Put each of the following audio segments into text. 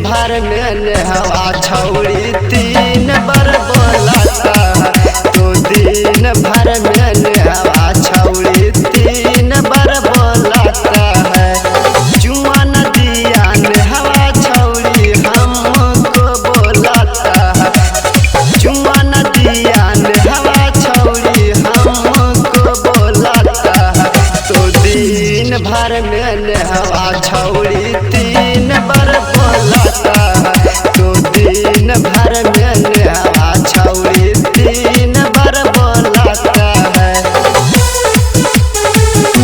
भर में हवा छौड़ी 3 बार बोलाता है। तो दिन भर में हवा छौड़ी 3 बार बोलाता है। जुआ नदिया ने हवा छौड़ी हमको बोलाता है। जुआ नदिया ने हवा छौड़ी हमको बोलाता है। तो दिन भर में हवा छौड़ी 3 बार बोलाता है। तो दिन भर में हवा छौड़ी 3 बार बोलाता है।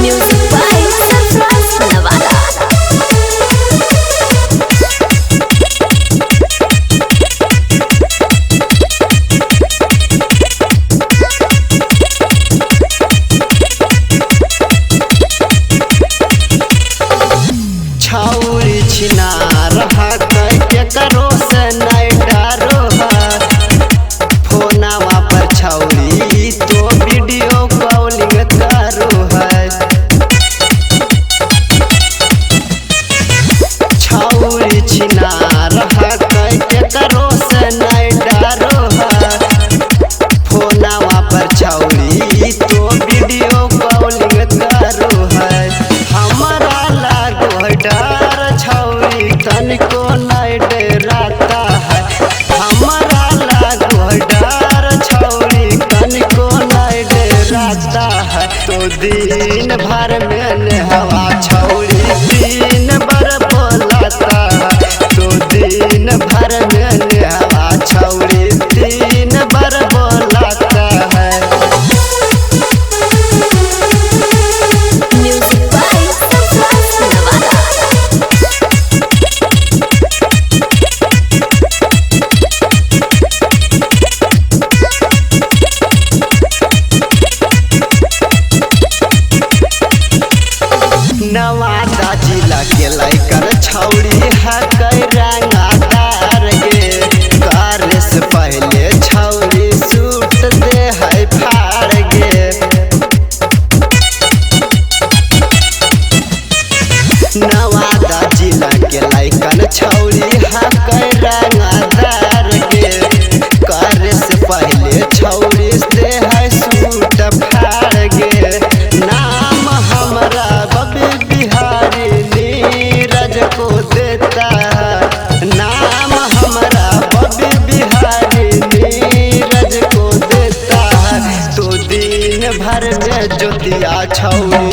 Music by Surprise Navara. छौरी छिना रहा के करो से नहीं डरो है। फोनवा पर छौरी तो वीडियो कॉलिंग करो है। छौरी छिना रहा के करो से नहीं डरो है। फोनवा पर छौरी तो वीडियो कॉलिंग करो है। हमारा लागो है डर छौरी तनिको नहीं डराता है। हमारा लागो है डर छौरी तनिको नहीं डराता है। तो दिन भर में हवा छौरी 3 बार बोलाता है। तो दिन भर में हवा छौरी 3 बार बोलाता है। Music by Surprise Navara. Nawada जिला के लइकर छौरी है रंगादार गे। करे से पहले छौरी सूट दे है फाड़ गे। नवादा जिला के लइकर छौरी है रंगादार गे। करे से पहले छौरी दे है सूट फाड़ गे। नाम हमरा बबी बिहारी नीरज को देता है। नाम हमरा बबी बिहारी नीरज को देता है। तो दिन भर में जोतिया छौरी